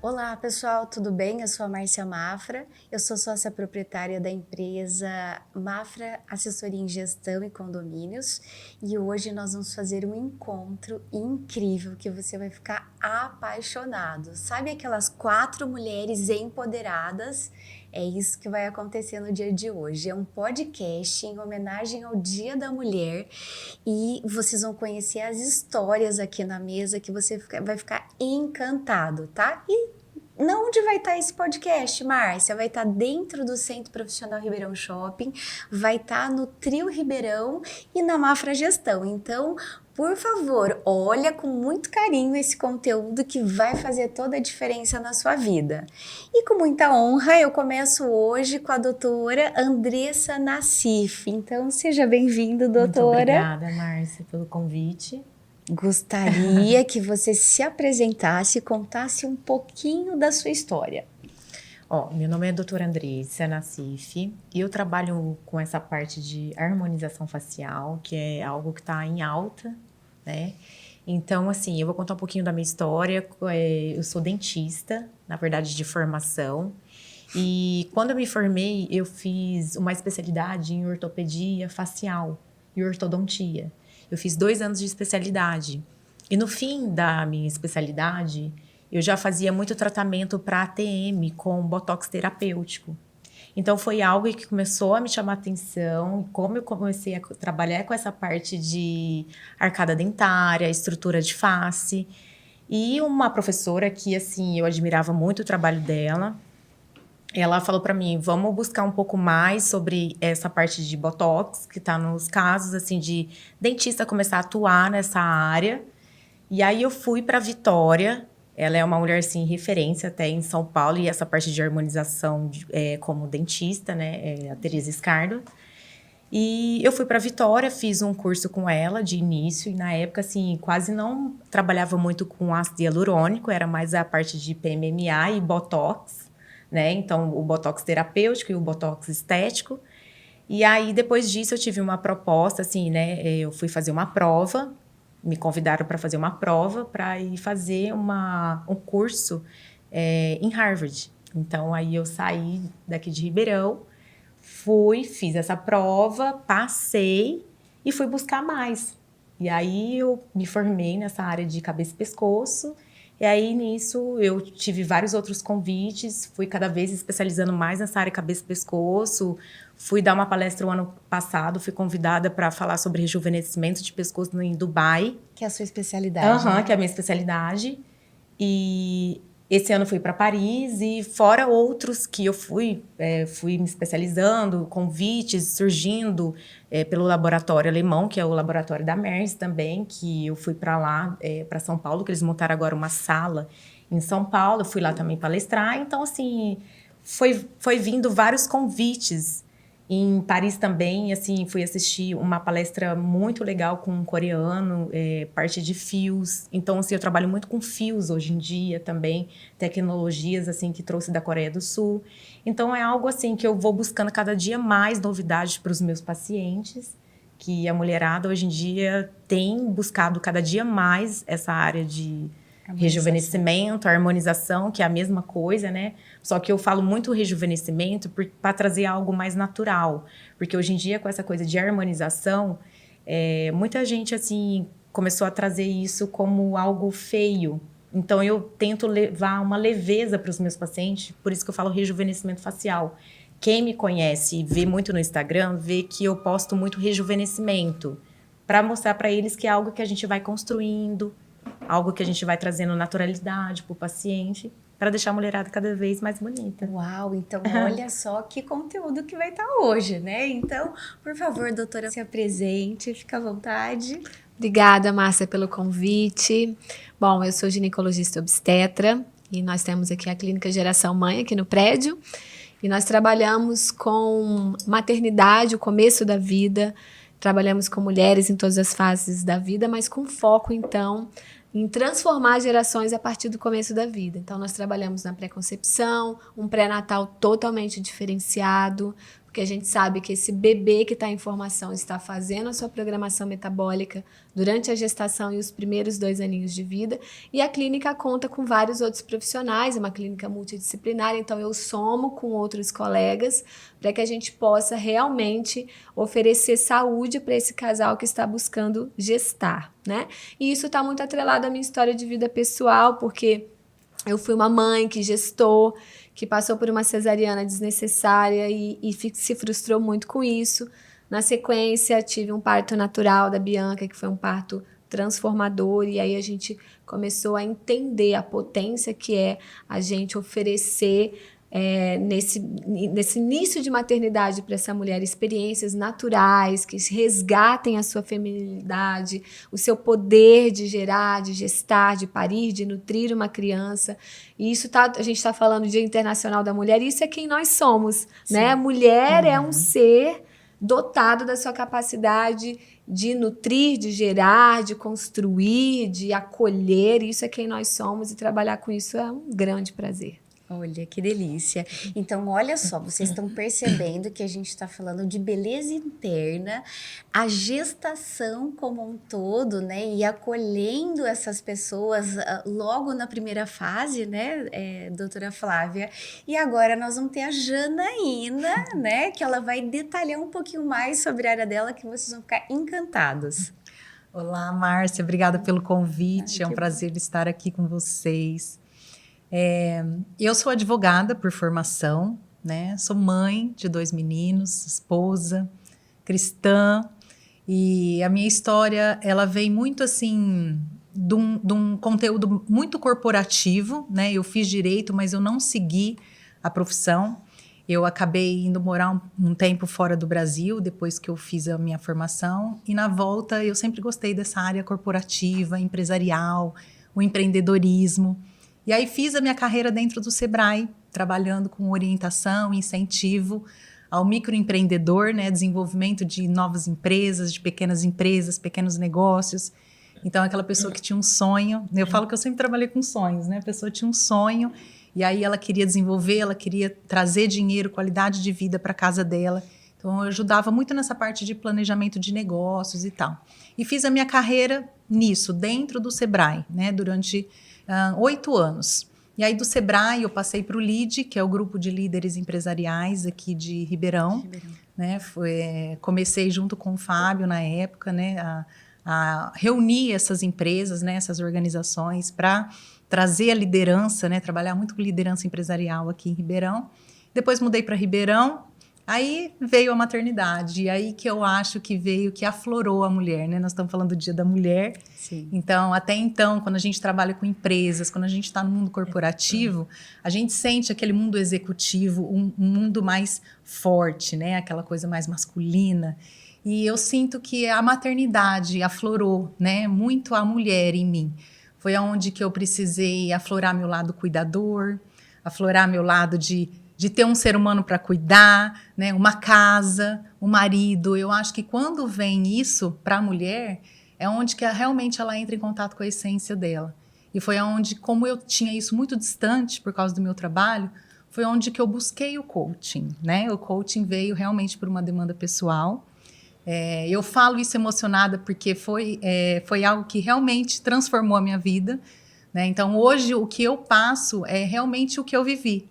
Olá, pessoal, tudo bem? Eu sou a Márcia Mafra, eu sou sócia proprietária da empresa Mafra Assessoria em Gestão e Condomínios e hoje nós vamos fazer um encontro incrível que você vai ficar apaixonado. Sabe aquelas 4 mulheres empoderadas? É isso que vai acontecer no dia de hoje. É um podcast em homenagem ao Dia da Mulher e vocês vão conhecer as histórias aqui na mesa que você vai ficar encantado, tá? E onde vai estar esse podcast, Márcia? Vai estar dentro do Centro Profissional Ribeirão Shopping, vai estar no Trio Ribeirão e na Mafra Gestão. Então, por favor, olha com muito carinho esse conteúdo que vai fazer toda a diferença na sua vida. E com muita honra, eu começo hoje com a doutora Andressa Nassif. Então, seja bem-vindo, Muito doutora. obrigada, Márcia, pelo convite. Gostaria que você se apresentasse e contasse um pouquinho da sua história. Meu nome é doutora Andressa Nassif e eu trabalho com essa parte de harmonização facial, que é algo que está em alta, né? Então, assim, eu vou contar um pouquinho da minha história. Eu sou dentista, na verdade, de formação. E quando eu me formei, eu fiz uma especialidade em ortopedia facial e ortodontia. Eu fiz 2 anos de especialidade. E no fim da minha especialidade, eu já fazia muito tratamento para ATM com botox terapêutico. Então, foi algo que começou a me chamar a atenção. Como eu comecei a trabalhar com essa parte de arcada dentária, estrutura de face. E uma professora que, assim, eu admirava muito o trabalho dela, ela falou para mim, vamos buscar um pouco mais sobre essa parte de botox, que está nos casos, assim, de dentista começar a atuar nessa área. E aí eu fui para Vitória. Ela é uma mulher, assim, referência até em São Paulo, e essa parte de harmonização como dentista, né, a Teresa Escardo. E eu fui para Vitória, fiz um curso com ela de início, e na época, assim, quase não trabalhava muito com ácido hialurônico, era mais a parte de PMMA e botox, né? Então, o botox terapêutico e o botox estético. E aí, depois disso, eu tive uma proposta, assim, né? Eu fui fazer uma prova, me convidaram para fazer uma prova para ir fazer um curso em Harvard. Então, aí eu saí daqui de Ribeirão, fiz essa prova, passei e fui buscar mais. E aí eu me formei nessa área de cabeça e pescoço. E aí, nisso, eu tive vários outros convites, fui cada vez especializando mais nessa área cabeça e pescoço. Fui dar uma palestra o ano passado, fui convidada para falar sobre rejuvenescimento de pescoço em Dubai. Que é a sua especialidade, né? Que é a minha especialidade. E esse ano fui para Paris e fora outros que eu fui me especializando, convites surgindo pelo laboratório alemão, que é o laboratório da Merz também, que eu fui para lá, para São Paulo, que eles montaram agora uma sala em São Paulo. Eu fui lá também palestrar. Então, assim, foi vindo vários convites. Em Paris também, assim, fui assistir uma palestra muito legal com um coreano, parte de fios. Então, assim, eu trabalho muito com fios hoje em dia também, tecnologias, assim, que trouxe da Coreia do Sul. Então, é algo, assim, que eu vou buscando cada dia mais novidades para os meus pacientes, que a mulherada hoje em dia tem buscado cada dia mais essa área de rejuvenescimento, harmonização, que é a mesma coisa, né? Só que eu falo muito rejuvenescimento para trazer algo mais natural. Porque hoje em dia, com essa coisa de harmonização, muita gente, assim, começou a trazer isso como algo feio. Então, eu tento levar uma leveza para os meus pacientes, por isso que eu falo rejuvenescimento facial. Quem me conhece e vê muito no Instagram, vê que eu posto muito rejuvenescimento, para mostrar para eles que é algo que a gente vai construindo, algo que a gente vai trazendo naturalidade para o paciente, para deixar a mulherada cada vez mais bonita. Uau, então olha só que conteúdo que vai estar hoje, né? Então, por favor, doutora, se apresente, fica à vontade. Obrigada, Márcia, pelo convite. Bom, eu sou ginecologista obstetra e nós temos aqui a Clínica Geração Mãe aqui no prédio. E nós trabalhamos com maternidade, o começo da vida, trabalhamos com mulheres em todas as fases da vida, mas com foco, então, em transformar gerações a partir do começo da vida. Então, nós trabalhamos na pré-concepção, um pré-natal totalmente diferenciado, porque a gente sabe que esse bebê que está em formação está fazendo a sua programação metabólica durante a gestação e os primeiros 2 aninhos de vida, e a clínica conta com vários outros profissionais, é uma clínica multidisciplinar, então eu somo com outros colegas para que a gente possa realmente oferecer saúde para esse casal que está buscando gestar, né? E isso está muito atrelado à minha história de vida pessoal, porque eu fui uma mãe que gestou, que passou por uma cesariana desnecessária e se frustrou muito com isso. Na sequência, tive um parto natural da Bianca, que foi um parto transformador, e aí a gente começou a entender a potência que é a gente oferecer nesse início de maternidade para essa mulher experiências naturais que resgatem a sua feminilidade, o seu poder de gerar, de gestar, de parir, de nutrir uma criança. E isso a gente está falando do Dia Internacional da Mulher, e isso é quem nós somos, né? A mulher é um ser dotado da sua capacidade de nutrir, de gerar, de construir, de acolher. Isso é quem nós somos, e trabalhar com isso é um grande prazer. Olha, que delícia. Então, olha só, vocês estão percebendo que a gente está falando de beleza interna, a gestação como um todo, né? E acolhendo essas pessoas logo na primeira fase, né, doutora Flávia? E agora nós vamos ter a Janaína, né? Que ela vai detalhar um pouquinho mais sobre a área dela, que vocês vão ficar encantados. Olá, Márcia, obrigada pelo convite. É um prazer estar aqui com vocês. Eu sou advogada por formação, né? Sou mãe de 2 meninos, esposa, cristã, e a minha história, ela vem muito assim, de um conteúdo muito corporativo, né? Eu fiz direito, mas eu não segui a profissão. Eu acabei indo morar um tempo fora do Brasil, depois que eu fiz a minha formação, e na volta eu sempre gostei dessa área corporativa, empresarial, o empreendedorismo. E aí fiz a minha carreira dentro do Sebrae, trabalhando com orientação e incentivo ao microempreendedor, né, desenvolvimento de novas empresas, de pequenas empresas, pequenos negócios. Então, aquela pessoa que tinha um sonho, eu falo que eu sempre trabalhei com sonhos, né? A pessoa tinha um sonho e aí ela queria desenvolver, ela queria trazer dinheiro, qualidade de vida para a casa dela. Então, eu ajudava muito nessa parte de planejamento de negócios e tal. E fiz a minha carreira nisso, dentro do Sebrae, né, durante 8 anos. E aí do Sebrae eu passei para o LEAD, que é o grupo de líderes empresariais aqui de Ribeirão. Né? Comecei junto com o Fábio na época, né, a reunir essas empresas, né, essas organizações para trazer a liderança, né, trabalhar muito com liderança empresarial aqui em Ribeirão. Depois mudei para Ribeirão. Aí veio a maternidade, e aí que eu acho que veio, que aflorou a mulher, né? Nós estamos falando do Dia da Mulher. Sim. Então, até então, quando a gente trabalha com empresas, quando a gente está no mundo corporativo, a gente sente aquele mundo executivo, um mundo mais forte, né? Aquela coisa mais masculina. E eu sinto que a maternidade aflorou, né? Muito a mulher em mim. Foi onde que eu precisei aflorar meu lado cuidador, aflorar meu lado de ter um ser humano para cuidar, né? Uma casa, um marido. Eu acho que quando vem isso para a mulher, é onde que realmente ela entra em contato com a essência dela. E foi onde, como eu tinha isso muito distante por causa do meu trabalho, foi onde que eu busquei o coaching, né? O coaching veio realmente por uma demanda pessoal. Eu falo isso emocionada porque foi algo que realmente transformou a minha vida, né? Então, hoje, o que eu passo é realmente o que eu vivi.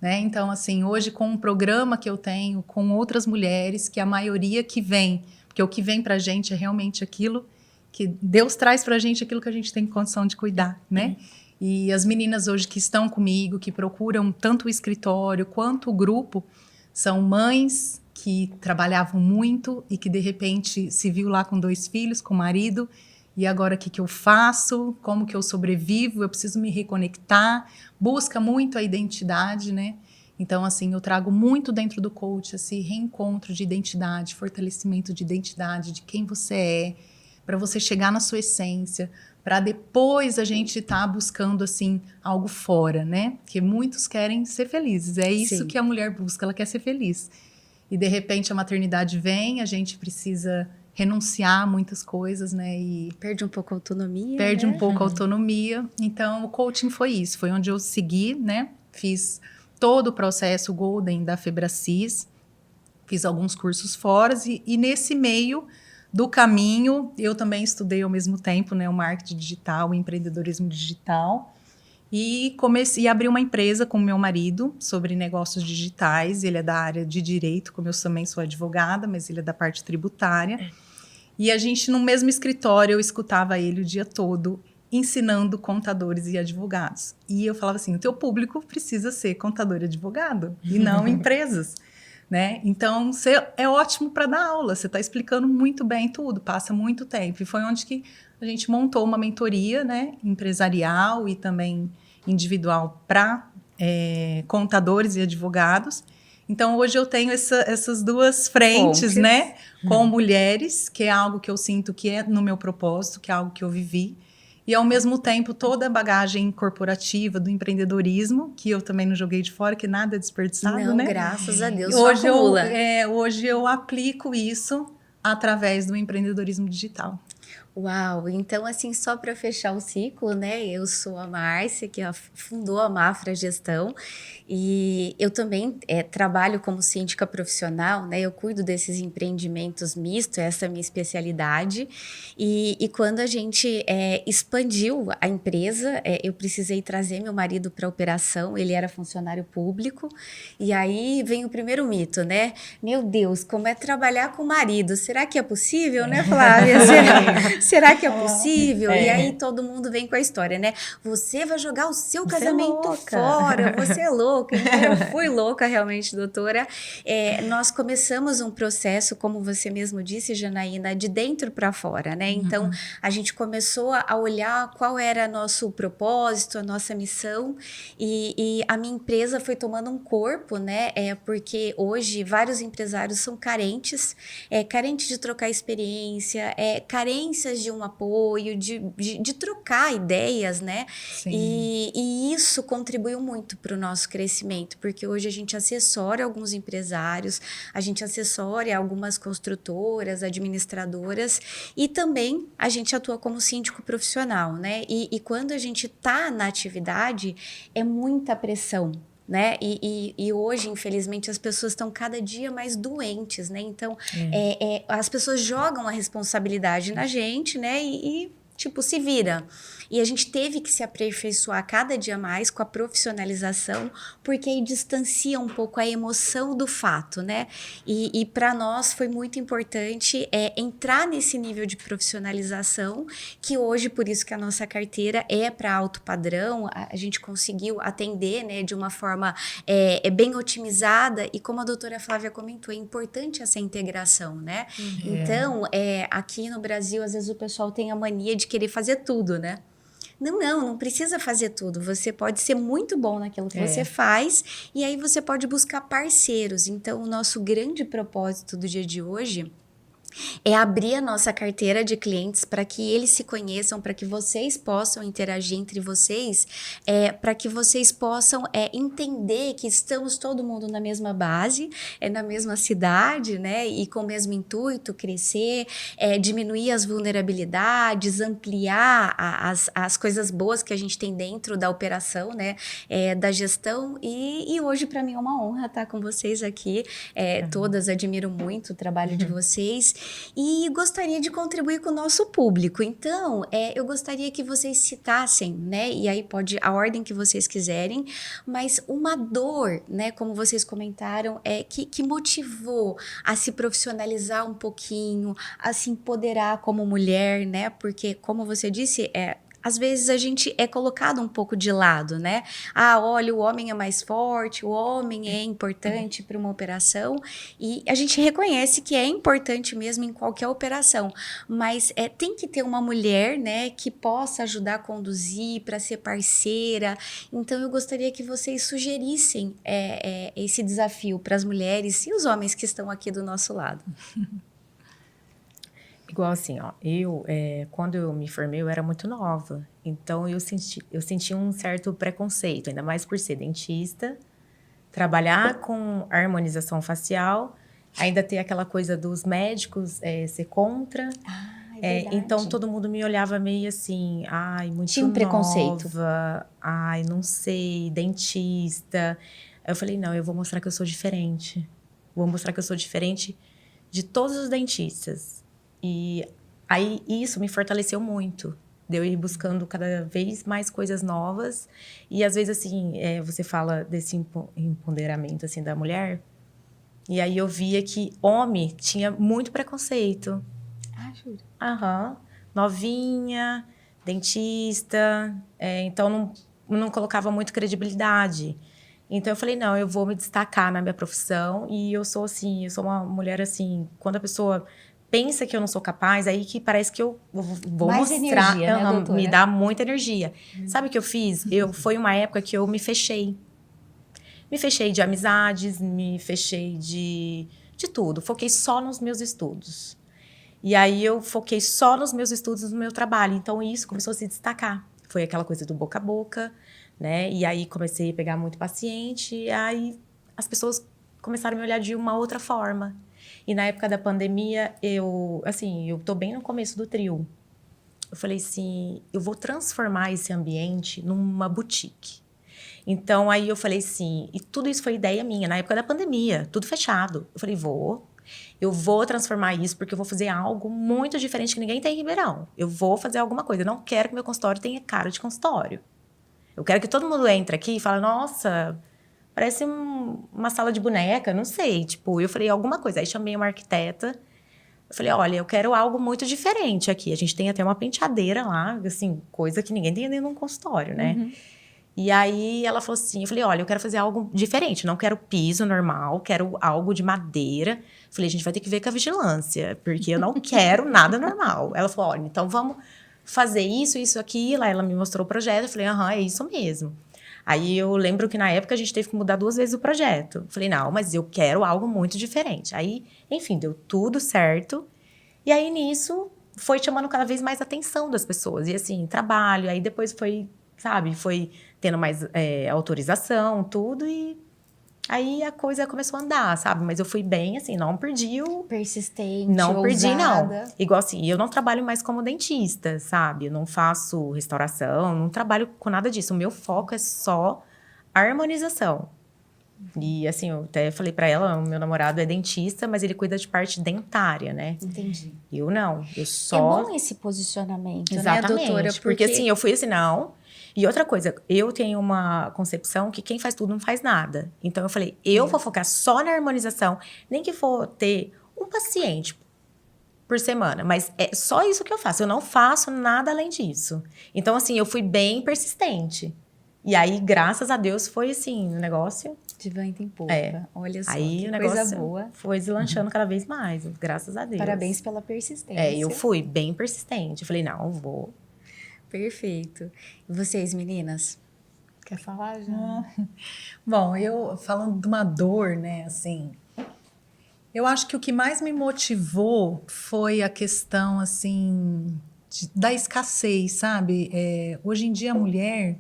Né? Então, assim, hoje com um programa que eu tenho com outras mulheres, que a maioria que vem, porque o que vem pra gente é realmente aquilo que Deus traz pra gente, aquilo que a gente tem condição de cuidar, né? E as meninas hoje que estão comigo, que procuram tanto o escritório quanto o grupo, são mães que trabalhavam muito e que de repente se viu lá com 2 filhos, com o marido, e agora o que eu faço? Como que eu sobrevivo? Eu preciso me reconectar. Busca muito a identidade, né? Então, assim, eu trago muito dentro do coach esse reencontro de identidade, fortalecimento de identidade, de quem você é, para você chegar na sua essência, para depois a gente estar buscando, assim, algo fora, né? Porque muitos querem ser felizes. É isso Sim. que a mulher busca, ela quer ser feliz. E, de repente, a maternidade vem, a gente precisa renunciar a muitas coisas, né? E perde um pouco a autonomia. Perde um pouco a autonomia. Então, o coaching foi isso. Foi onde eu segui, né? Fiz todo o processo Golden da Febracis. fiz alguns cursos fora e nesse meio do caminho, eu também estudei ao mesmo tempo, né, o marketing digital, o empreendedorismo digital. E comecei a abrir uma empresa com meu marido sobre negócios digitais. Ele é da área de direito, como eu também sou advogada, mas ele é da parte tributária. E a gente, no mesmo escritório, eu escutava ele o dia todo ensinando contadores e advogados. E eu falava assim, o teu público precisa ser contador e advogado, e não empresas. Né? Então, você é ótimo para dar aula, você está explicando muito bem tudo, passa muito tempo. E foi onde que a gente montou uma mentoria, né, empresarial e também individual para contadores e advogados. Então, hoje eu tenho essas duas frentes, né, com mulheres, que é algo que eu sinto que é no meu propósito, que é algo que eu vivi. E, ao mesmo tempo, toda a bagagem corporativa do empreendedorismo, que eu também não joguei de fora, que nada é desperdiçado, Não, né? graças a Deus, Hoje só acumula. hoje eu aplico isso através do empreendedorismo digital. Uau! Então, assim, só para fechar o ciclo, né? Eu sou a Márcia, que fundou a Mafra Gestão, e eu também trabalho como síndica profissional, né? Eu cuido desses empreendimentos mistos, essa é a minha especialidade. E quando a gente expandiu a empresa, eu precisei trazer meu marido para a operação, ele era funcionário público, e aí vem o primeiro mito, né? Meu Deus, como é trabalhar com o marido? Será que é possível, né, Flávia? Será que é possível? E aí todo mundo vem com a história, né? Você vai jogar o seu casamento fora, você é louca. Então, eu fui louca realmente, doutora. Nós começamos um processo, como você mesmo disse, Janaína, de dentro para fora, né? Então, a gente começou a olhar qual era nosso propósito, a nossa missão, e a minha empresa foi tomando um corpo, né? Porque hoje vários empresários são carentes de trocar experiência, carências de um apoio, de trocar ideias, né? E isso contribuiu muito para o nosso crescimento, porque hoje a gente assessora alguns empresários, a gente assessora algumas construtoras, administradoras, e também a gente atua como síndico profissional, né? E quando a gente está na atividade, é muita pressão, né? E hoje, infelizmente, as pessoas estão cada dia mais doentes, né? Então, as pessoas jogam a responsabilidade na gente, né? Tipo, se vira. E a gente teve que se aperfeiçoar cada dia mais com a profissionalização, porque aí distancia um pouco a emoção do fato, né? E para nós foi muito importante entrar nesse nível de profissionalização, que hoje, por isso que a nossa carteira é para alto padrão, a gente conseguiu atender, né, de uma forma bem otimizada, e como a doutora Flávia comentou, é importante essa integração, né? Então, aqui no Brasil, às vezes o pessoal tem a mania de querer fazer tudo, né? Não precisa fazer tudo. Você pode ser muito bom naquilo que você faz, e aí você pode buscar parceiros. Então, o nosso grande propósito do dia de hoje é abrir a nossa carteira de clientes para que eles se conheçam, para que vocês possam interagir entre vocês, para que vocês possam entender que estamos todo mundo na mesma base, na mesma cidade, né? E com o mesmo intuito, crescer, diminuir as vulnerabilidades, ampliar as coisas boas que a gente tem dentro da operação, né? Da gestão. E hoje, para mim, é uma honra estar com vocês aqui. Todas admiro muito o trabalho de vocês. E gostaria de contribuir com o nosso público. Então, eu gostaria que vocês citassem, né? E aí pode a ordem que vocês quiserem, mas uma dor, né? Como vocês comentaram, que motivou a se profissionalizar um pouquinho, a se empoderar como mulher, né? Porque, como você disse, às vezes a gente é colocado um pouco de lado, né? Olha, o homem é mais forte, o homem é importante para uma operação, e a gente reconhece que é importante mesmo em qualquer operação, mas tem que ter uma mulher, né, que possa ajudar a conduzir, para ser parceira. Então eu gostaria que vocês sugerissem esse desafio para as mulheres e os homens que estão aqui do nosso lado. Igual assim, ó, quando eu me formei, eu era muito nova. Então, eu senti um certo preconceito, ainda mais por ser dentista, trabalhar com harmonização facial, ainda ter aquela coisa dos médicos ser contra. Então, todo mundo me olhava meio assim, muito Tinha um preconceito. nova, não sei, dentista. Aí eu falei, não, eu vou mostrar que eu sou diferente. Vou mostrar que eu sou diferente de todos os dentistas. E aí isso me fortaleceu muito. De eu ir buscando cada vez mais coisas novas. E às vezes, assim, você fala desse empoderamento, assim, da mulher. E aí eu via que homem tinha muito preconceito. Ah, juro. Aham. Novinha, dentista. Então, não colocava muito credibilidade. Então, eu falei, não, eu vou me destacar na minha profissão. E eu sou, assim, eu sou uma mulher, assim... Quando a pessoa pensa que eu não sou capaz, aí que parece que eu vou Mais mostrar. energia, né, doutora? Me dá muita energia. Sabe o que eu fiz? Foi uma época que eu me fechei. Me fechei de amizades, me fechei de tudo. Foquei só nos meus estudos. E aí, eu foquei só nos meus estudos, no meu trabalho. Então, isso começou a se destacar. Foi aquela coisa do boca a boca, né? E aí, comecei a pegar muito paciente. E aí, as pessoas começaram a me olhar de uma outra forma. E na época da pandemia, eu tô bem no começo do trio. Eu falei assim, eu vou transformar esse ambiente numa boutique. Então, aí eu falei assim, e tudo isso foi ideia minha, na época da pandemia, tudo fechado. Eu falei, eu vou transformar isso, porque eu vou fazer algo muito diferente que ninguém tem em Ribeirão. Eu vou fazer alguma coisa. Eu não quero que meu consultório tenha cara de consultório. Eu quero que todo mundo entre aqui e fale, nossa, parece uma sala de boneca, não sei. Tipo, eu falei, alguma coisa. Aí chamei uma arquiteta. Eu falei, olha, eu quero algo muito diferente aqui. A gente tem até uma penteadeira lá, assim, coisa que ninguém tem dentro de um consultório, né? Uhum. E aí, ela falou assim, eu falei, olha, eu quero fazer algo diferente. Não quero piso normal, quero algo de madeira. Eu falei, a gente vai ter que ver com a vigilância, porque eu não quero nada normal. Ela falou, olha, então vamos fazer isso, aquilo. Aí ela me mostrou o projeto, eu falei, aham, é isso mesmo. Aí eu lembro que na época a gente teve que mudar 2 vezes o projeto. Eu falei, não, mas eu quero algo muito diferente. Aí, enfim, deu tudo certo. E aí, nisso, foi chamando cada vez mais atenção das pessoas. E assim, trabalho. Aí depois foi tendo mais autorização, tudo. E aí a coisa começou a andar, sabe? Mas eu fui bem, assim, não perdi o... Persistente, Não perdi, não. ousada. Igual assim, eu não trabalho mais como dentista, sabe? Eu não faço restauração, não trabalho com nada disso. O meu foco é só harmonização. E assim, eu até falei pra ela, o meu namorado é dentista, mas ele cuida de parte dentária, né? Entendi. Eu não, eu É só... bom esse posicionamento, Exatamente, né, doutora? porque assim, eu fui assim, não... E outra coisa, eu tenho uma concepção que quem faz tudo não faz nada. Então, eu falei, eu vou focar só na harmonização, nem que for ter um paciente por semana, mas é só isso que eu faço. Eu não faço nada além disso. Então, assim, eu fui bem persistente. E aí, graças a Deus, foi assim, o negócio... De vento em polpa. Olha só, Aí, que o negócio coisa boa. foi deslanchando cada vez mais, graças a Deus. Parabéns pela persistência. Eu fui bem persistente. Eu falei, não, vou... Perfeito. E vocês, meninas? Quer falar já? Bom, eu falando de uma dor, né, assim, eu acho que o que mais me motivou foi a questão, assim, da escassez, sabe? Hoje em dia a mulher,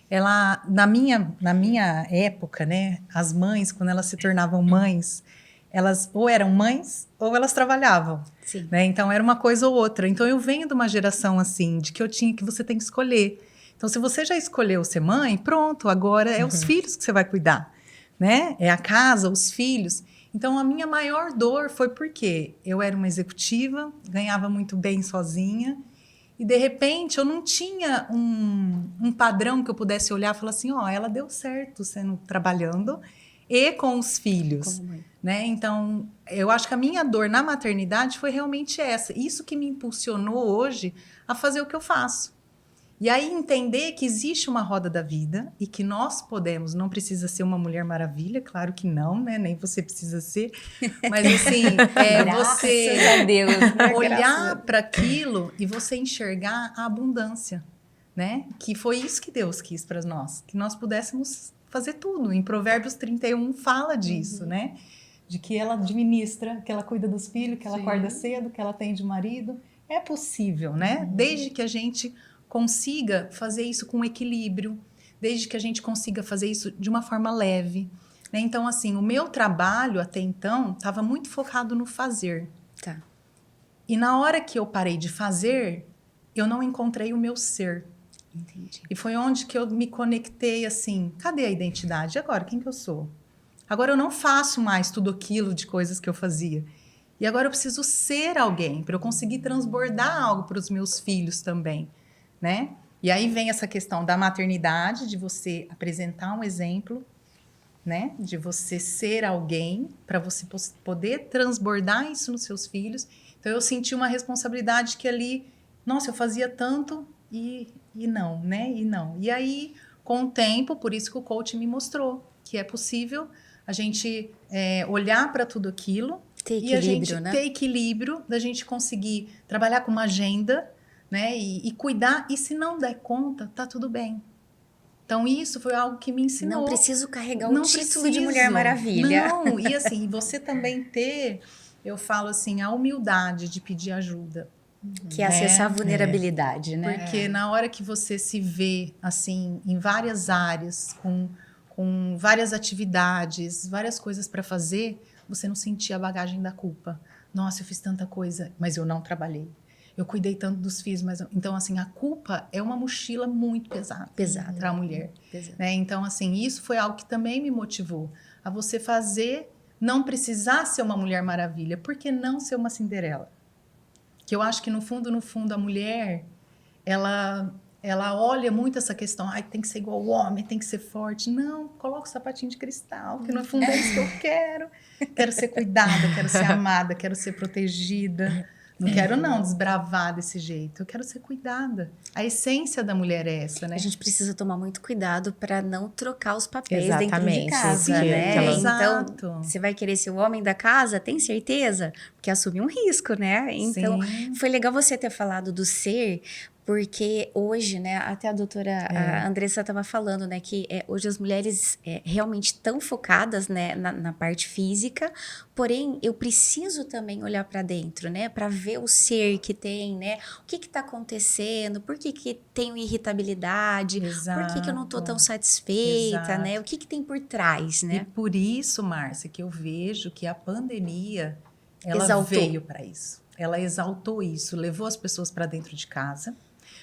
ela, na minha época, né, as mães, quando elas se tornavam mães, elas ou eram mães ou elas trabalhavam. Sim. Né? Então, era uma coisa ou outra. Então, eu venho de uma geração assim, de que você tem que escolher. Então, se você já escolheu ser mãe, pronto, agora é os filhos que você vai cuidar, né? É a casa, os filhos. Então, a minha maior dor foi porque eu era uma executiva, ganhava muito bem sozinha, e, de repente, eu não tinha um padrão que eu pudesse olhar e falar assim, ela deu certo trabalhando e com os filhos. Como mãe. Né? Então, eu acho que a minha dor na maternidade foi realmente essa. Isso que me impulsionou hoje a fazer o que eu faço. E aí entender que existe uma roda da vida e que nós podemos, não precisa ser uma Mulher Maravilha, claro que não, né? Nem você precisa ser. Mas assim, você Graças a Deus, né? olhar para aquilo e você enxergar a abundância, né? Que foi isso que Deus quis para nós, que nós pudéssemos fazer tudo. Em Provérbios 31 fala disso, né? De que ela administra, que ela cuida dos filhos, que ela acorda cedo, que ela atende o marido. É possível, né? Desde que a gente consiga fazer isso com equilíbrio, desde que a gente consiga fazer isso de uma forma leve. Né? Então, assim, o meu trabalho até então estava muito focado no fazer. Tá. E na hora que eu parei de fazer, eu não encontrei o meu ser. Entendi. E foi onde que eu me conectei assim, cadê a identidade? Agora, quem que eu sou? Agora eu não faço mais tudo aquilo de coisas que eu fazia. E agora eu preciso ser alguém para eu conseguir transbordar algo para os meus filhos também, né? E aí vem essa questão da maternidade, de você apresentar um exemplo, né? De você ser alguém para você poder transbordar isso nos seus filhos. Então eu senti uma responsabilidade que ali, nossa, eu fazia tanto e não, né? E não. E aí, com o tempo, por isso que o coach me mostrou que é possível a gente olhar para tudo aquilo Ter e a gente equilíbrio, né? ter equilíbrio, da gente conseguir trabalhar com uma agenda, né? E cuidar. E se não der conta, tá tudo bem. Então, isso foi algo que me ensinou. Não preciso carregar Não o título de preciso. Mulher Maravilha. Não, e assim, você também ter, eu falo assim, a humildade de pedir ajuda. Que é acessar a vulnerabilidade, né? Porque na hora que você se vê, assim, em várias áreas, com várias atividades, várias coisas para fazer, você não sentir a bagagem da culpa. Nossa, eu fiz tanta coisa, mas eu não trabalhei. Eu cuidei tanto dos filhos, mas... Então, assim, a culpa é uma mochila muito pesada. Pesada. Para a mulher. Pesada. Né? Então, assim, isso foi algo que também me motivou a você fazer, não precisar ser uma Mulher Maravilha. Por que não ser uma Cinderela? Que eu acho que, no fundo, a mulher, ela olha muito essa questão, ai, tem que ser igual ao homem, tem que ser forte. Não, coloca o sapatinho de cristal, que no fundo é isso que eu quero. Quero ser cuidada, quero ser amada, quero ser protegida. Não quero, não, desbravar desse jeito. Eu quero ser cuidada. A essência da mulher é essa, né? A gente precisa tomar muito cuidado para não trocar os papéis Exatamente, dentro de casa, sim, né? aquela- Exato. Então, você vai querer ser o homem da casa? Tem certeza? Porque assume um risco, né? Então, Sim. foi legal você ter falado do ser, porque hoje, né, até a doutora a Andressa estava falando, né, que hoje as mulheres realmente estão focadas, né, na parte física, porém, eu preciso também olhar para dentro, né, para ver o ser que tem, né, o que está acontecendo, por que tenho irritabilidade, por que eu não estou tão satisfeita, Exato. né, o que tem por trás, E né? por isso, Márcia, que eu vejo que a pandemia, ela Exaltou. veio para isso. Ela exaltou isso, levou as pessoas para dentro de casa,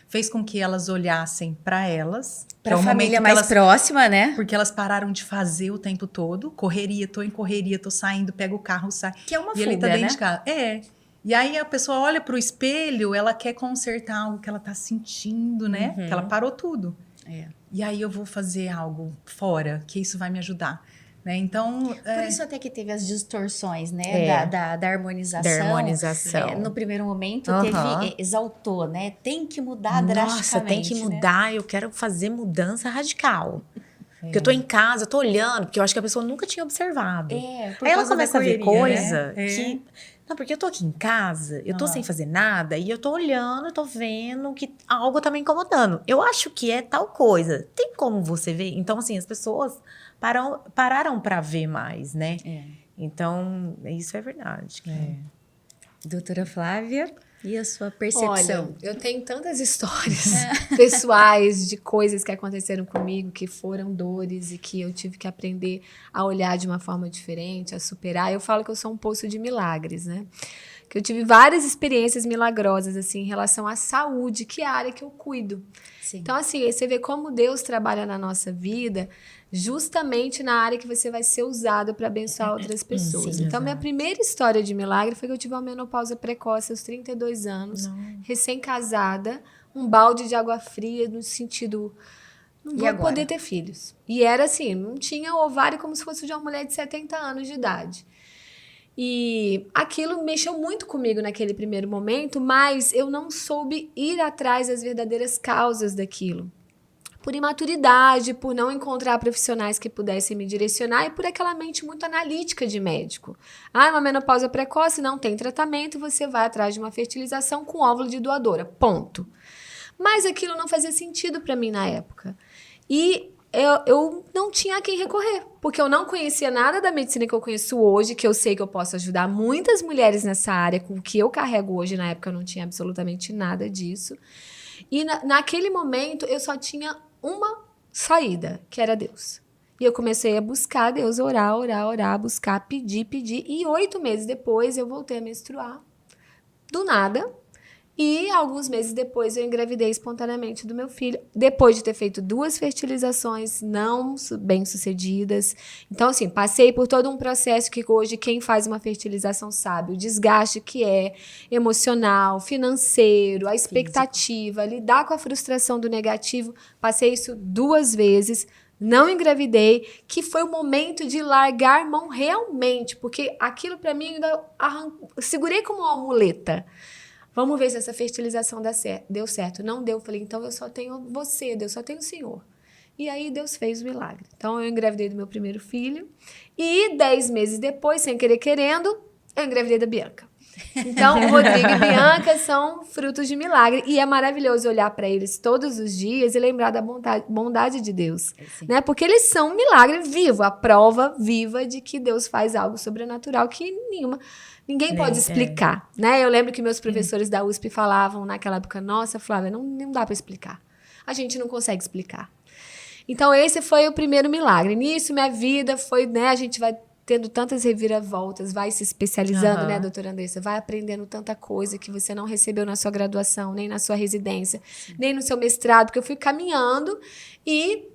fez com que elas olhassem para elas. Para a o família momento mais que elas, próxima, né? porque elas pararam de fazer o tempo todo. Correria, tô em correria, tô saindo, pego o carro, sai. Que é uma E ele tá fuga, dentro né? de casa. E aí a pessoa olha pro espelho, ela quer consertar algo que ela tá sentindo, né? Que ela parou tudo. E aí eu vou fazer algo fora, que isso vai me ajudar. Né? Então, Por isso até que teve as distorções, né, da harmonização. Da harmonização. No primeiro momento, exaltou, né? Tem que mudar drasticamente. Nossa, tem que né? mudar, eu quero fazer mudança radical. Porque eu tô em casa, eu tô olhando, porque eu acho que a pessoa nunca tinha observado. Por Aí ela causa da começa a ver correria, coisa né? que... Não, porque eu tô aqui em casa, eu tô sem fazer nada, e eu tô olhando, eu tô vendo que algo tá me incomodando. Eu acho que é tal coisa. Tem como você ver? Então, assim, as pessoas pararam pra ver mais, né? Então, isso é verdade. Doutora Flávia, e a sua percepção? Olha, eu tenho tantas histórias pessoais de coisas que aconteceram comigo, que foram dores e que eu tive que aprender a olhar de uma forma diferente, a superar. Eu falo que eu sou um poço de milagres, né? Que eu tive várias experiências milagrosas, assim, em relação à saúde, que é a área que eu cuido. Sim. Então, assim, você vê como Deus trabalha na nossa vida, justamente na área que você vai ser usado para abençoar outras pessoas. Sim, Então, minha primeira história de milagre foi que eu tive uma menopausa precoce aos 32 anos, recém-casada, um balde de água fria, no sentido, não vou poder ter filhos. E era assim, não tinha ovário como se fosse de uma mulher de 70 anos de idade. E aquilo mexeu muito comigo naquele primeiro momento, mas eu não soube ir atrás das verdadeiras causas daquilo. Por imaturidade, por não encontrar profissionais que pudessem me direcionar e por aquela mente muito analítica de médico. Uma menopausa precoce, não tem tratamento, você vai atrás de uma fertilização com óvulo de doadora, ponto. Mas aquilo não fazia sentido para mim na época. E eu não tinha a quem recorrer, porque eu não conhecia nada da medicina que eu conheço hoje, que eu sei que eu posso ajudar muitas mulheres nessa área, com o que eu carrego hoje. Na época eu não tinha absolutamente nada disso. E naquele momento eu só tinha uma saída, que era Deus. E eu comecei a buscar Deus, orar, buscar, pedir. E 8 meses depois eu voltei a menstruar. Do nada. E alguns meses depois eu engravidei espontaneamente do meu filho, depois de ter feito 2 fertilizações não bem-sucedidas. Então, assim, passei por todo um processo que hoje quem faz uma fertilização sabe, o desgaste que é emocional, financeiro, a expectativa, lidar com a frustração do negativo. Passei isso 2 vezes, não engravidei, que foi o momento de largar mão realmente, porque aquilo para mim ainda segurei como uma muleta. Vamos ver se essa fertilização deu certo. Não deu. Falei, então eu só tenho você, Deus, só tenho o Senhor. E aí Deus fez o milagre. Então eu engravidei do meu primeiro filho. E 10 meses depois, sem querer querendo, eu engravidei da Bianca. Então, o Rodrigo e Bianca são frutos de milagre. E é maravilhoso olhar para eles todos os dias e lembrar da bondade de Deus. Né? Porque eles são um milagre vivo, a prova viva de que Deus faz algo sobrenatural que ninguém pode explicar. Né? Eu lembro que meus professores da USP falavam naquela época, nossa, Flávia, não dá para explicar. A gente não consegue explicar. Então, esse foi o primeiro milagre. Nisso, minha vida foi, né, a gente vai tendo tantas reviravoltas, vai se especializando, né, doutora Andressa? Vai aprendendo tanta coisa que você não recebeu na sua graduação, nem na sua residência, nem no seu mestrado, porque eu fui caminhando e,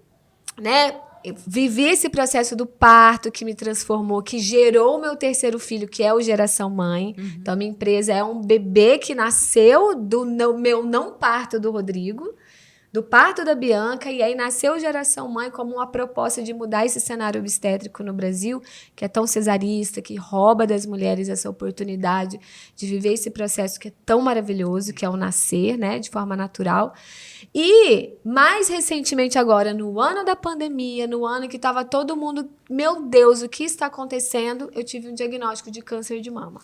né, eu vivi esse processo do parto que me transformou, que gerou o meu terceiro filho, que é o Geração Mãe. Então, minha empresa é um bebê que nasceu do meu não parto do Rodrigo, do parto da Bianca, e aí nasceu Geração Mãe como uma proposta de mudar esse cenário obstétrico no Brasil, que é tão cesarista, que rouba das mulheres essa oportunidade de viver esse processo que é tão maravilhoso, que é o nascer, né, de forma natural. E, mais recentemente agora, no ano da pandemia, no ano que estava todo mundo, meu Deus, o que está acontecendo? Eu tive um diagnóstico de câncer de mama.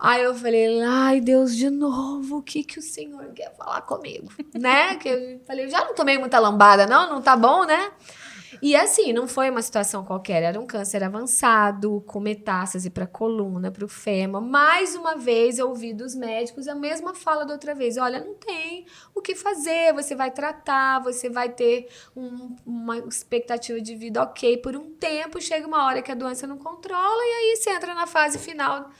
Aí eu falei, ai, Deus, de novo, o que o Senhor quer falar comigo? Né? Que eu falei, já não tomei muita lambada, não tá bom, né? E assim, não foi uma situação qualquer, era um câncer avançado, com metástase para a coluna, para o fêmur. Mais uma vez, eu ouvi dos médicos a mesma fala da outra vez. Olha, não tem o que fazer, você vai tratar, você vai ter uma expectativa de vida ok por um tempo, chega uma hora que a doença não controla e aí você entra na fase final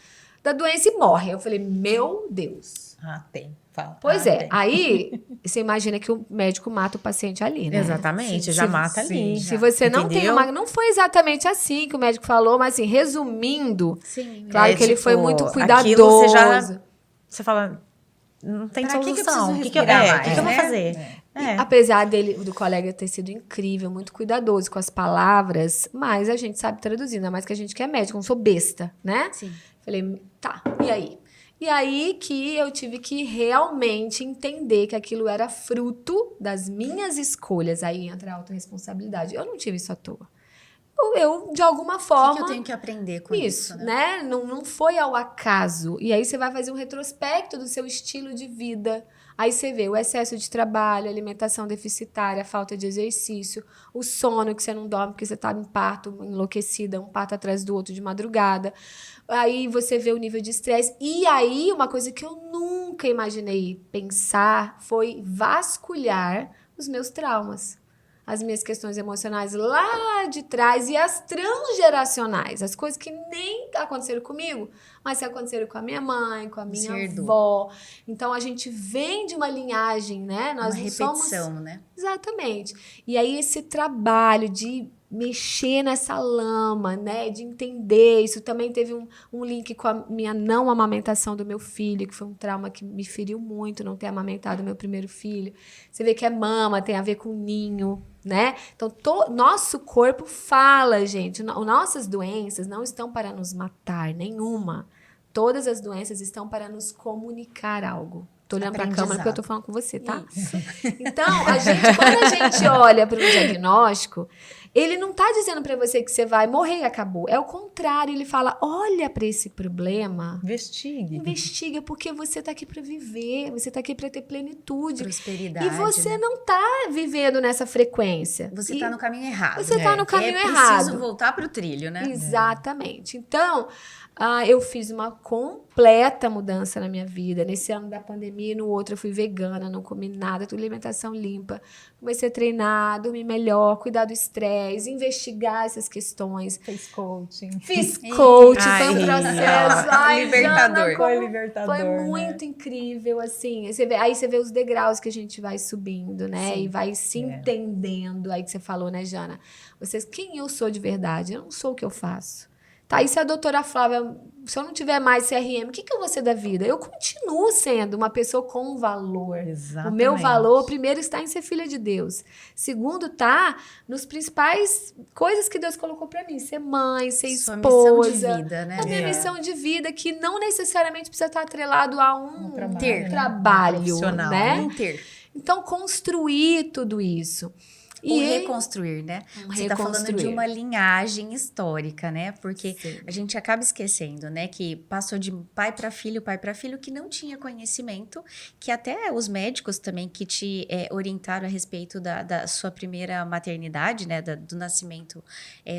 da doença e morre. Eu falei, meu Deus. Tem. Fala. Pois aí você imagina que o médico mata o paciente ali, né? Exatamente, já mata ali. Se você não tem uma... Não foi exatamente assim que o médico falou, mas assim, resumindo, claro que ele foi muito cuidadoso. Você fala, não tem Pra solução. O que eu vou fazer? Apesar do colega ter sido incrível, muito cuidadoso com as palavras, mas a gente sabe traduzir, ainda mais que a gente que é médico, não sou besta, né? Sim. Falei, tá, e aí? E aí que eu tive que realmente entender que aquilo era fruto das minhas escolhas. Aí entra a autorresponsabilidade. Eu não tive isso à toa. Eu de alguma forma... O que eu tenho que aprender com isso, né? Não foi ao acaso. E aí você vai fazer um retrospecto do seu estilo de vida. Aí você vê o excesso de trabalho, alimentação deficitária, a falta de exercício, o sono que você não dorme porque você está em parto, enlouquecida, um parto atrás do outro de madrugada. Aí você vê o nível de estresse. E aí, uma coisa que eu nunca imaginei pensar foi vasculhar os meus traumas. As minhas questões emocionais lá de trás e as transgeracionais. As coisas que nem aconteceram comigo, mas que aconteceram com a minha mãe, com a minha avó. Então, a gente vem de uma linhagem, né? Nós uma repetição, né? Exatamente. E aí, esse trabalho de mexer nessa lama, né, de entender isso. Também teve um link com a minha não amamentação do meu filho, que foi um trauma que me feriu muito, não ter amamentado meu primeiro filho. Você vê que é mama, tem a ver com ninho, né? Então, nosso corpo fala, gente. Nossas doenças não estão para nos matar, nenhuma. Todas as doenças estão para nos comunicar algo. Tô olhando pra câmera porque eu tô falando com você, tá? Isso. Então, quando a gente olha para um diagnóstico, ele não tá dizendo para você que você vai morrer e acabou. É o contrário, ele fala, olha para esse problema. Investiga, porque você tá aqui para viver, você tá aqui para ter plenitude. Prosperidade. E você não tá vivendo nessa frequência. Você tá no caminho errado. Você tá no caminho errado. É preciso voltar pro trilho, né? Exatamente. Então, eu fiz uma completa mudança na minha vida. Nesse ano da pandemia e no outro eu fui vegana, não comi nada, tudo alimentação limpa. Comecei a treinar, dormir melhor, cuidar do estresse. viés, investigar essas questões. Fez coaching. Fiz coach, Ai, foi um processo. Ai, libertador. Jana, Foi como libertador, foi né? muito incrível, assim. Aí você vê os degraus que a gente vai subindo, né? Sim. E vai se entendendo. Aí que você falou, né, Jana? Quem eu sou de verdade? Eu não sou o que eu faço. Tá, e se a doutora Flávia, se eu não tiver mais CRM, o que eu vou ser da vida? Eu continuo sendo uma pessoa com valor. Exatamente. O meu valor, primeiro, está em ser filha de Deus. Segundo, tá nos principais coisas que Deus colocou pra mim. Ser mãe, ser Sua esposa. missão de vida, né? A minha missão de vida, que não necessariamente precisa estar atrelado a um Ter. trabalho, Profissional, né? Não ter. Então, construir tudo isso. Ou E reconstruir, né? Você está falando de reconstruir. uma linhagem histórica, né? Porque Sim. a gente acaba esquecendo, né? Que passou de pai para filho, que não tinha conhecimento, que até os médicos também que te orientaram a respeito da sua primeira maternidade, né? Do nascimento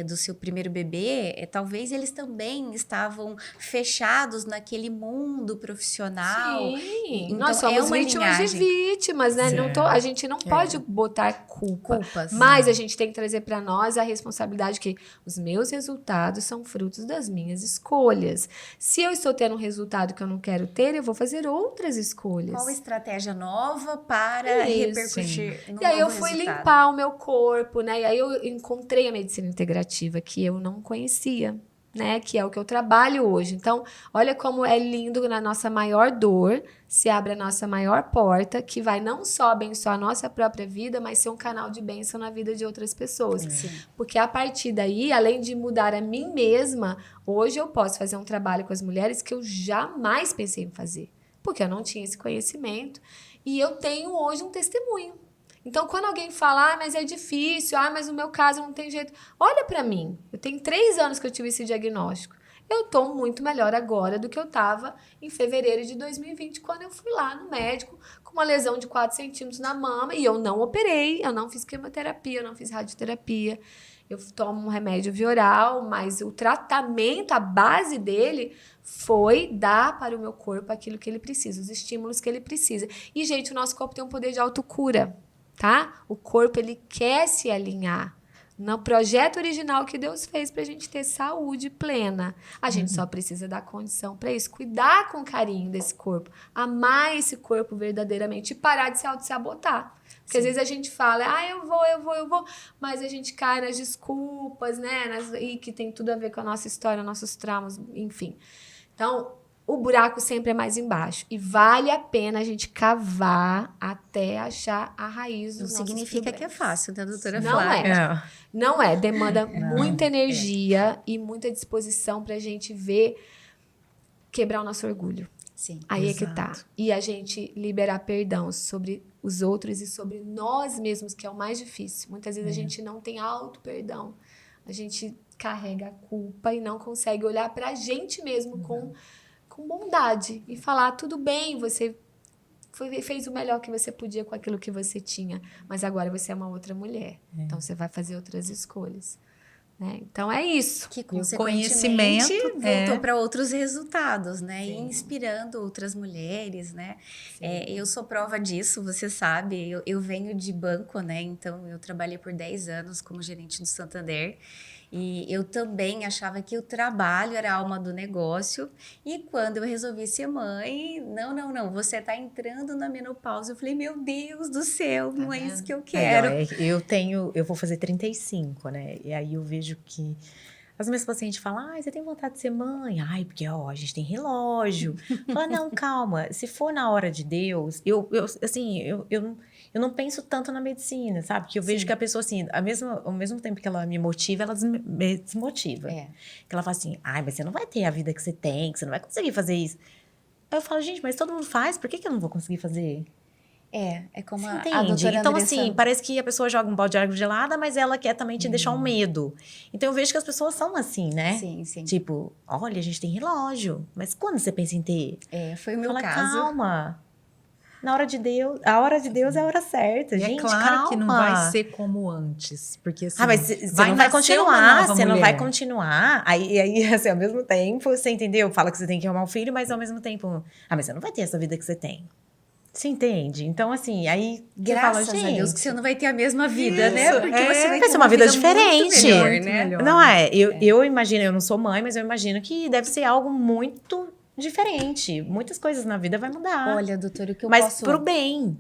do seu primeiro bebê, talvez eles também estavam fechados naquele mundo profissional. Sim, Então, nós somos uma vítimas linhagem. de vítimas, né? A gente não pode botar culpa. Mas a gente tem que trazer para nós a responsabilidade que os meus resultados são frutos das minhas escolhas. Se eu estou tendo um resultado que eu não quero ter, eu vou fazer outras escolhas. Qual estratégia nova para Isso. repercutir no E aí eu novo fui resultado? limpar o meu corpo, né? E aí eu encontrei a medicina integrativa que eu não conhecia, né? Que é o que eu trabalho hoje. Então, olha como é lindo na nossa maior dor, se abre a nossa maior porta, que vai não só abençoar a nossa própria vida, mas ser um canal de bênção na vida de outras pessoas. Sim. Porque a partir daí, além de mudar a mim mesma, hoje eu posso fazer um trabalho com as mulheres que eu jamais pensei em fazer. Porque eu não tinha esse conhecimento. E eu tenho hoje um testemunho. Então, quando alguém fala, mas é difícil, mas no meu caso não tem jeito. Olha pra mim, eu tenho 3 anos que eu tive esse diagnóstico. Eu tô muito melhor agora do que eu tava em fevereiro de 2020, quando eu fui lá no médico com uma lesão de 4 centímetros na mama e eu não operei, eu não fiz quimioterapia, eu não fiz radioterapia. Eu tomo um remédio vioral, mas o tratamento, a base dele foi dar para o meu corpo aquilo que ele precisa, os estímulos que ele precisa. E, gente, o nosso corpo tem um poder de autocura, tá? O corpo, ele quer se alinhar no projeto original que Deus fez pra gente ter saúde plena. A gente só precisa dar condição para isso, cuidar com carinho desse corpo, amar esse corpo verdadeiramente e parar de se auto-sabotar. Porque às vezes a gente fala, eu vou, mas a gente cai nas desculpas, né? E que tem tudo a ver com a nossa história, nossos traumas, enfim. Então, o buraco sempre é mais embaixo. E vale a pena a gente cavar até achar a raiz dos Não nossos significa problemas. que é fácil, né, doutora Não Flávia? Não é. Demanda muita energia e muita disposição pra gente ver quebrar o nosso orgulho. Sim. Aí Exato. é que tá. E a gente liberar perdão sobre os outros e sobre nós mesmos, que é o mais difícil. Muitas vezes a gente não tem auto-perdão. A gente carrega a culpa e não consegue olhar pra gente mesmo com bondade e falar, tudo bem, você fez o melhor que você podia com aquilo que você tinha, mas agora você é uma outra mulher. Então você vai fazer outras escolhas. Né? Então é isso. Que conhecimento, consequentemente voltou para outros resultados, né? E inspirando outras mulheres, né? Eu sou prova disso, você sabe. Eu venho de banco, né? Então eu trabalhei por 10 anos como gerente do Santander. E eu também achava que o trabalho era a alma do negócio. E quando eu resolvi ser mãe, não, você está entrando na menopausa. Eu falei, meu Deus do céu, não é isso que eu quero. Eu vou fazer 35, né? E aí eu vejo que as minhas pacientes falam, você tem vontade de ser mãe? Porque, a gente tem relógio. Fala, não, calma, se for na hora de Deus, eu não penso tanto na medicina, sabe? Que eu vejo que a pessoa, assim, ao mesmo tempo que ela me motiva, ela me desmotiva. Que ela fala assim, mas você não vai ter a vida que você tem, que você não vai conseguir fazer isso. Aí eu falo, gente, mas todo mundo faz, por que eu não vou conseguir fazer? É como a Entende? doutora Então, Andressa... assim, parece que a pessoa joga um balde de água gelada, mas ela quer também te deixar um medo. Então, eu vejo que as pessoas são assim, né? Sim. Tipo, olha, a gente tem relógio, mas quando você pensa em ter? Foi o meu Fala, caso. calma. Na hora de Deus, a hora de Deus é a hora certa, E gente, é claro calma. que não vai ser como antes, porque assim, mas você não vai nascer uma continuar, nova você não vai mulher. continuar. Aí, assim, ao mesmo tempo, você entendeu? Fala que você tem que arrumar um filho, mas ao mesmo tempo, mas você não vai ter essa vida que você tem. Você entende? Então, assim, aí você Graças fala, a Deus gente, que você não vai ter a mesma vida, né? Isso, Porque é. você vai vai ter ser uma vida muito diferente. melhor, Muito né? melhor. não é? Eu imagino, eu não sou mãe, mas eu imagino que deve ser algo muito diferente. Muitas coisas na vida vai mudar. Olha, doutor, o que eu mas posso... pro bem,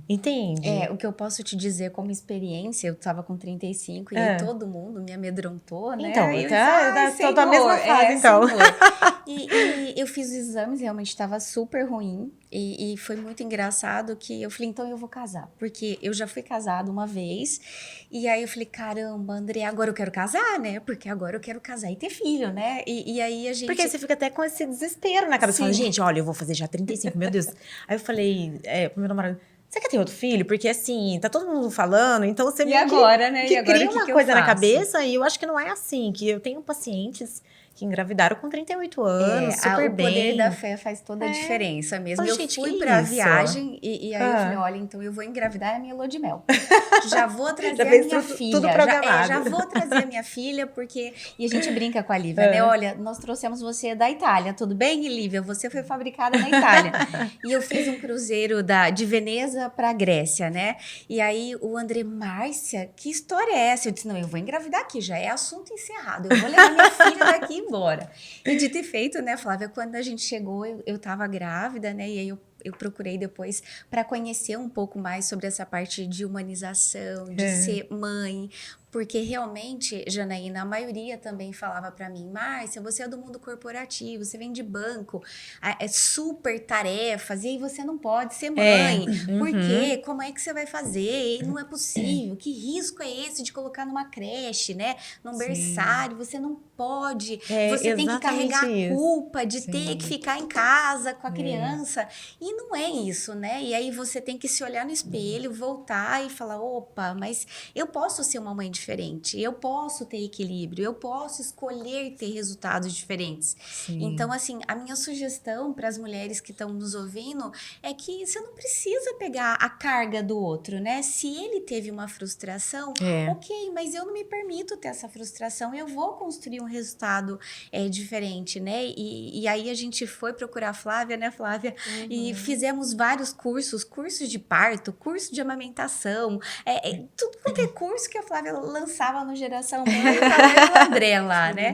entende? O que eu posso te dizer como experiência, eu tava com 35 e É. aí todo mundo me amedrontou, né? Então, E eu tá, disse, tô na mesma fase, então. Senhor. E eu fiz os exames, realmente estava super ruim. E foi muito engraçado que eu falei, então eu vou casar. Porque eu já fui casada uma vez. E aí eu falei, caramba, André, agora eu quero casar, né? Porque agora eu quero casar e ter filho, né? E aí a gente... Porque aí você fica até com esse desespero na cabeça. Você fala, gente, olha, eu vou fazer já 35, meu Deus. Aí eu falei pro meu namorado, você quer ter outro filho? Porque assim, tá todo mundo falando, então você meio agora, né? que E agora cria o que uma que eu coisa na faço? cabeça e eu acho que não é assim, que eu tenho pacientes que engravidaram com 38 anos, super o bem. poder da fé faz toda a diferença mesmo. Mas, Eu gente, fui que pra isso? viagem e aí eu Ah. falei, olha, então eu vou engravidar a minha lua de mel. Já vou trazer Já a fez minha tudo filha. programado. Já vou trazer a minha filha, porque... E a gente brinca com a Lívia, né? Olha, nós trouxemos você da Itália, tudo bem, Lívia? Você foi fabricada na Itália. E eu fiz um cruzeiro de Veneza pra Grécia, né? E aí o André, Márcia, que história é essa? Eu disse, não, eu vou engravidar aqui, já é assunto encerrado. Eu vou levar minha filha daqui embora. E de ter feito, né, Flávia, quando a gente chegou, eu tava grávida, né, e aí eu procurei depois para conhecer um pouco mais sobre essa parte de humanização, de ser mãe, porque realmente, Janaína, a maioria também falava para mim, Márcia, você é do mundo corporativo, você vem de banco, é super tarefas, e aí você não pode ser mãe, por quê? Como é que você vai fazer? E não é possível, que risco é esse de colocar numa creche, né, num berçário, você não pode, você tem que carregar a culpa de ter que ficar em casa com a criança, e não é isso, né, e aí você tem que se olhar no espelho, voltar e falar, opa, mas eu posso ser uma mãe diferente, eu posso ter equilíbrio, eu posso escolher ter resultados diferentes. Sim. Então, assim, a minha sugestão para as mulheres que estão nos ouvindo é que você não precisa pegar a carga do outro, né? Se ele teve uma frustração, ok, mas eu não me permito ter essa frustração, eu vou construir um resultado diferente, né? E aí a gente foi procurar a Flávia, né, Flávia? E fizemos vários cursos de parto, curso de amamentação, tudo quanto é curso que a Flávia lançava no Geração Mãe, tava o André lá, né?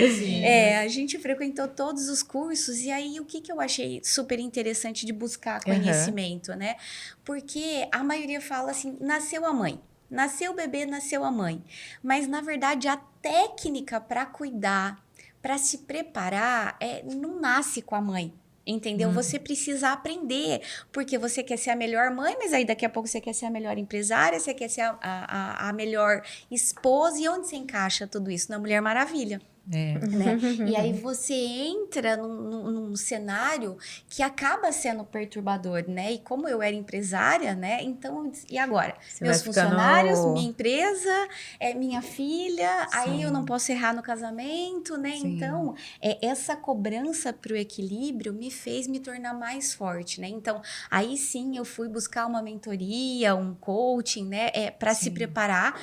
A gente frequentou todos os cursos e aí o que eu achei super interessante de buscar conhecimento, né? Porque a maioria fala assim, nasceu a mãe. Nasceu o bebê, nasceu a mãe. Mas, na verdade, a técnica para cuidar, para se preparar, não nasce com a mãe. Entendeu? Você precisa aprender, porque você quer ser a melhor mãe, mas aí daqui a pouco você quer ser a melhor empresária, você quer ser a melhor esposa, e onde você encaixa tudo isso? Na Mulher Maravilha. Né? E aí você entra num cenário que acaba sendo perturbador, né? E como eu era empresária, né? Então, e agora? Você Meus vai ficando... funcionários, minha empresa, minha filha, aí eu não posso errar no casamento, né? Sim. Então, essa cobrança para o equilíbrio me fez me tornar mais forte, né? Então, aí sim eu fui buscar uma mentoria, um coaching, né? Para se preparar.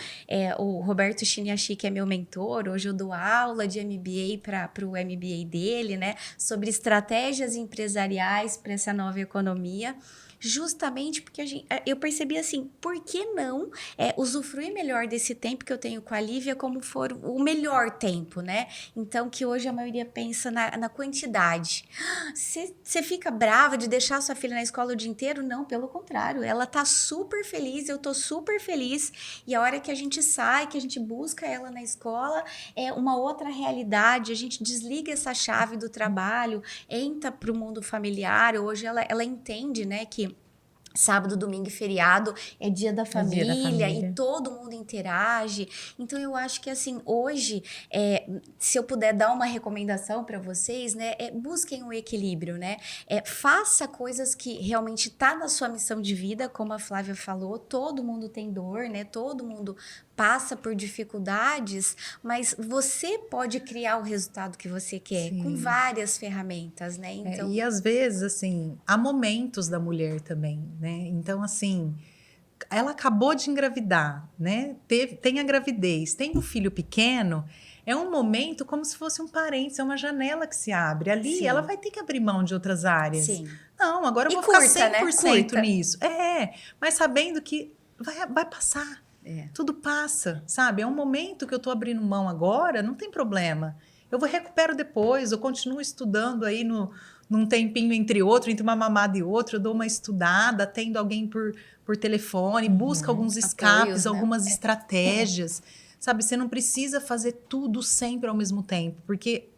O Roberto Chiniachi, que é meu mentor, hoje eu dou aula de MBA para o MBA dele, né? Sobre estratégias empresariais para essa nova economia. Justamente porque eu percebi assim, por que não usufruir melhor desse tempo que eu tenho com a Lívia como for o melhor tempo, né? Então, que hoje a maioria pensa na quantidade. Você fica brava de deixar sua filha na escola o dia inteiro? Não, pelo contrário. Ela tá super feliz, eu tô super feliz. E a hora que a gente sai, que a gente busca ela na escola, é uma outra realidade. A gente desliga essa chave do trabalho, entra pro mundo familiar. Hoje ela entende, né, que sábado, domingo e feriado é dia da família, e todo mundo interage. Então, eu acho que, assim, hoje, se eu puder dar uma recomendação para vocês, né, busquem o equilíbrio, né? Faça coisas que realmente tá na sua missão de vida, como a Flávia falou, todo mundo tem dor, né? Todo mundo passa por dificuldades, mas você pode criar o resultado que você quer com várias ferramentas, né? Então, e às vezes, assim, há momentos da mulher também, né? Então, assim, ela acabou de engravidar, né? Tem a gravidez, tem um filho pequeno, é um momento como se fosse um parênteses, é uma janela que se abre. Ali Sim. ela vai ter que abrir mão de outras áreas. Sim. Não, agora eu E vou curta, ficar né? 100% Curta. nisso. Mas sabendo que vai passar. Tudo passa, sabe? É um momento que eu tô abrindo mão agora, não tem problema. Eu recupero depois, eu continuo estudando aí num tempinho entre uma mamada e outra, eu dou uma estudada, atendo alguém por telefone, busco alguns escapes, Apoios, né? algumas estratégias, sabe? Você não precisa fazer tudo sempre ao mesmo tempo, porque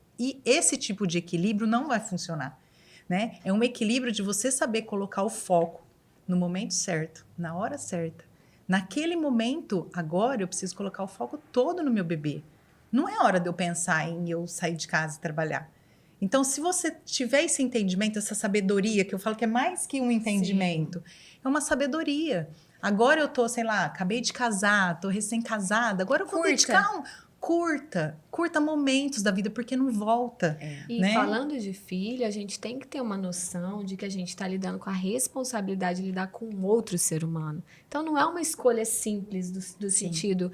esse tipo de equilíbrio não vai funcionar, né? É um equilíbrio de você saber colocar o foco no momento certo, na hora certa. Naquele momento, agora eu preciso colocar o foco todo no meu bebê. Não é hora de eu pensar em eu sair de casa e trabalhar. Então, se você tiver esse entendimento, essa sabedoria, que eu falo que é mais que um entendimento, é uma sabedoria. Agora eu tô, sei lá, acabei de casar, tô recém-casada, agora eu vou dedicar curta momentos da vida, porque não volta. E né? falando de filho, a gente tem que ter uma noção de que a gente está lidando com a responsabilidade de lidar com um outro ser humano. Então, não é uma escolha simples do sentido,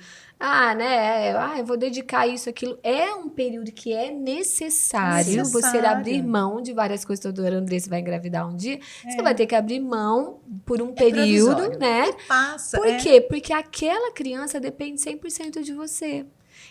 eu vou dedicar isso, aquilo. É um período que é necessário você abrir mão de várias coisas. A doutora Andressa vai engravidar um dia, você vai ter que abrir mão por um período, provisório. né? Passa. Por quê? Porque aquela criança depende 100% de você.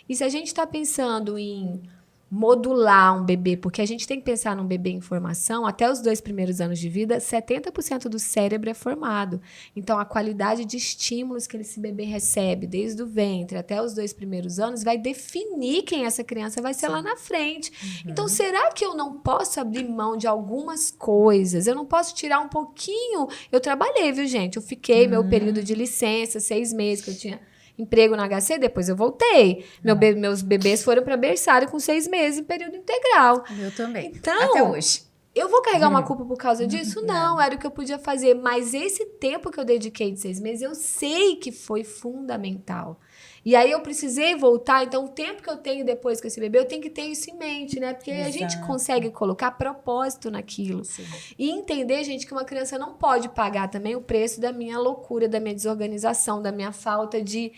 E se a gente está pensando em modular um bebê, porque a gente tem que pensar num bebê em formação, até os 2 primeiros anos de vida, 70% do cérebro é formado. Então, a qualidade de estímulos que esse bebê recebe, desde o ventre até os 2 primeiros anos, vai definir quem essa criança vai ser lá na frente. Então, será que eu não posso abrir mão de algumas coisas? Eu não posso tirar um pouquinho? Eu trabalhei, viu, gente? Eu fiquei meu período de licença, 6 meses que eu tinha emprego na HC, depois eu voltei. Meus bebês foram para berçário com 6 meses em período integral. O meu também. Então, Até hoje. Eu vou carregar uma culpa por causa disso? Não, era o que eu podia fazer. Mas esse tempo que eu dediquei de 6 meses, eu sei que foi fundamental. E aí eu precisei voltar, então o tempo que eu tenho depois com esse bebê, eu tenho que ter isso em mente, né? Porque a gente consegue colocar propósito naquilo. Sim. E entender, gente, que uma criança não pode pagar também o preço da minha loucura, da minha desorganização, da minha falta de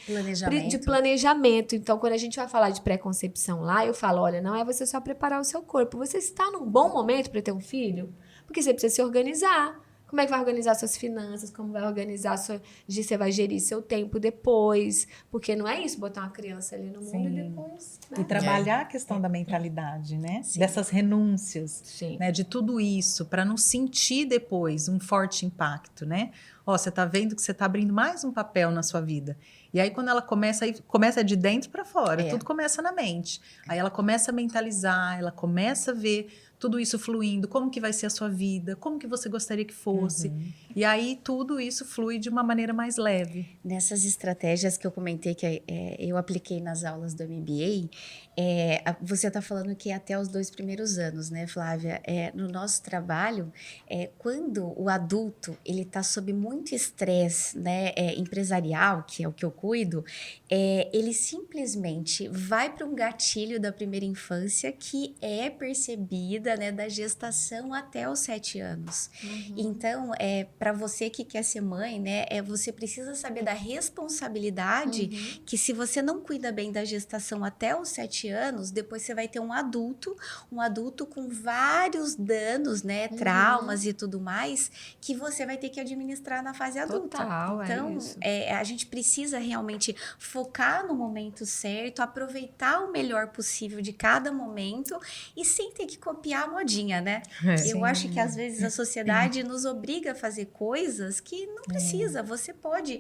planejamento. Então, quando a gente vai falar de pré-concepção lá, eu falo, olha, não é você só preparar o seu corpo. Você está num bom momento para ter um filho? Porque você precisa se organizar. Como é que vai organizar suas finanças? Como vai organizar você vai gerir seu tempo depois? Porque não é isso, botar uma criança ali no mundo e depois... Né? E trabalhar a questão da mentalidade, né? Sim. Dessas renúncias, Sim. né? De tudo isso, para não sentir depois um forte impacto, né? Você tá vendo que você tá abrindo mais um papel na sua vida. E aí, quando ela começa de dentro para fora, tudo começa na mente. Aí ela começa a mentalizar, ela começa a ver tudo isso fluindo, como que vai ser a sua vida, como que você gostaria que fosse. E aí, tudo isso flui de uma maneira mais leve. Nessas estratégias que eu comentei que eu apliquei nas aulas do MBA, você está falando que é até os 2 primeiros anos, né, Flávia? No nosso trabalho, quando o adulto ele está sob muito estresse, né, empresarial, que é o que eu cuido, ele simplesmente vai para um gatilho da primeira infância que é percebida, né, da gestação até os 7 anos. Então, para você que quer ser mãe, né, você precisa saber da responsabilidade que se você não cuida bem da gestação até os 7 anos, depois você vai ter um adulto com vários danos, né, traumas e tudo mais, que você vai ter que administrar na fase adulta. Total, então, isso. A gente precisa realmente focar no momento certo, aproveitar o melhor possível de cada momento e sem ter que copiar a modinha, né? Eu acho que às vezes a sociedade nos obriga a fazer coisas que não precisa. Você pode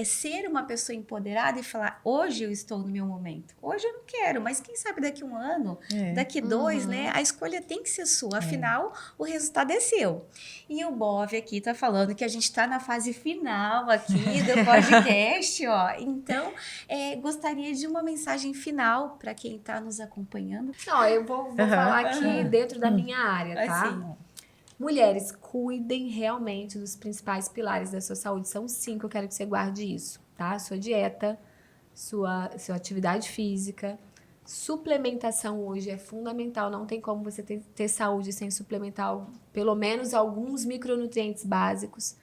ser uma pessoa empoderada e falar, hoje eu estou no meu momento. Hoje eu não quero, mas quem sabe daqui 1 ano, daqui 2, né? A escolha tem que ser sua. Afinal, o resultado é seu. E o Bov aqui tá falando que a gente tá na fase final aqui do podcast, ó. Então, gostaria de uma mensagem final para quem tá nos acompanhando. Não, eu vou falar aqui dentro da minha área, tá? Assim. Mulheres, cuidem realmente dos principais pilares da sua saúde. São 5, eu quero que você guarde isso, tá? Sua dieta, sua atividade física. Suplementação hoje é fundamental. Não tem como você ter saúde sem suplementar pelo menos alguns micronutrientes básicos.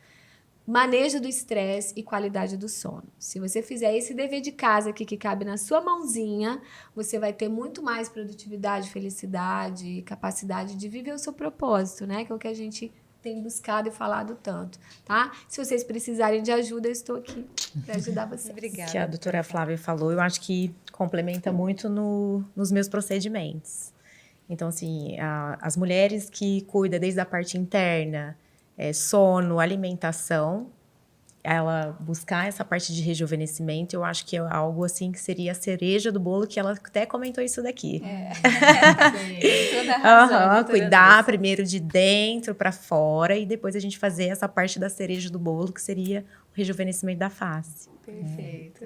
manejo do estresse e qualidade do sono. Se você fizer esse dever de casa aqui que cabe na sua mãozinha, você vai ter muito mais produtividade, felicidade e capacidade de viver o seu propósito, né? Que é o que a gente tem buscado e falado tanto, tá? Se vocês precisarem de ajuda, eu estou aqui para ajudar vocês. Obrigada. Que a doutora Flávia falou, eu acho que complementa muito nos meus procedimentos. Então, assim, as mulheres que cuidam desde a parte interna, sono, alimentação, ela buscar essa parte de rejuvenescimento, eu acho que é algo assim que seria a cereja do bolo, que ela até comentou isso daqui. Toda a razão, Cuidar primeiro de dentro para fora e depois a gente fazer essa parte da cereja do bolo, que seria o rejuvenescimento da face. Perfeito.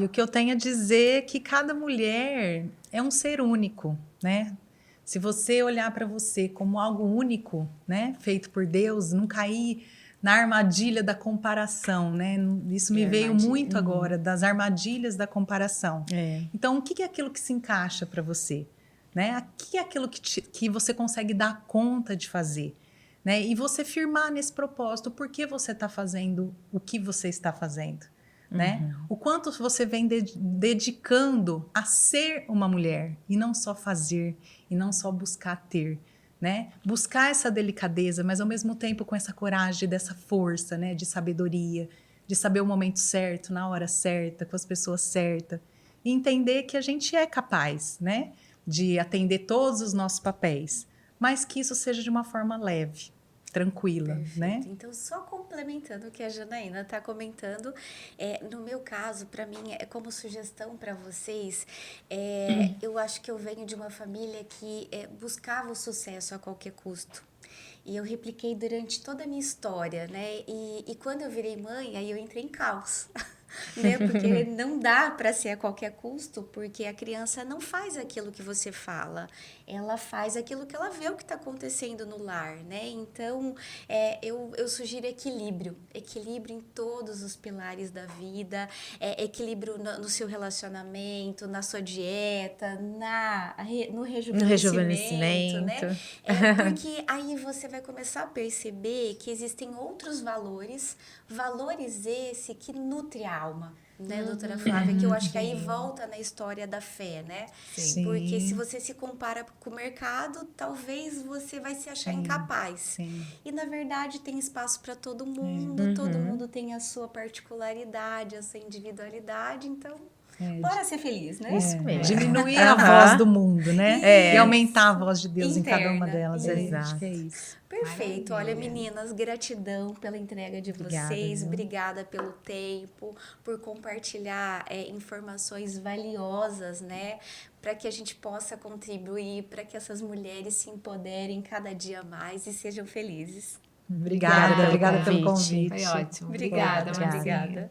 E o que eu tenho a dizer é que cada mulher é um ser único, né? Se você olhar para você como algo único, né, feito por Deus, não cair na armadilha da comparação, né? Isso me veio muito agora, das armadilhas da comparação. Então, o que é aquilo que se encaixa para você? Né? O que é aquilo que você consegue dar conta de fazer? Né? E você firmar nesse propósito, por que você está fazendo o que você está fazendo? Né? O quanto você vem dedicando a ser uma mulher, e não só fazer, e não só buscar ter. Né? Buscar essa delicadeza, mas ao mesmo tempo com essa coragem, dessa força, né? De sabedoria, de saber o momento certo, na hora certa, com as pessoas certas. E entender que a gente é capaz, né? De atender todos os nossos papéis, mas que isso seja de uma forma leve, tranquila. Né? Então, só complementando o que a Janaína está comentando, no meu caso, para mim, como sugestão para vocês, eu acho que eu venho de uma família que buscava o sucesso a qualquer custo. E eu repliquei durante toda a minha história, né? E quando eu virei mãe, aí eu entrei em caos. Né? Porque não dá para ser a qualquer custo, porque a criança não faz aquilo que você fala, ela faz aquilo que ela vê o que está acontecendo no lar, né? Então, eu sugiro equilíbrio em todos os pilares da vida, equilíbrio no seu relacionamento, na sua dieta, no rejuvenescimento, né? Porque aí você vai começar a perceber que existem outros valores esse que nutre a alma, né, doutora Flávia? Que eu acho que aí volta na história da fé, né? Sim. Porque se você se compara com o mercado, talvez você vai se achar incapaz. Sim. E, na verdade, tem espaço para todo mundo, todo mundo tem a sua particularidade, a sua individualididade, então... Bora ser feliz, né? Isso mesmo. Diminuir a voz do mundo, né? E aumentar a voz de Deus interna, em cada uma delas. Exato. Acho que é isso. Perfeito. Olha, meninas, gratidão pela entrega de vocês. Obrigada pelo tempo, por compartilhar informações valiosas, né? Para que a gente possa contribuir, para que essas mulheres se empoderem cada dia mais e sejam felizes. Obrigada pelo convite. Foi ótimo. Obrigada. Obrigada.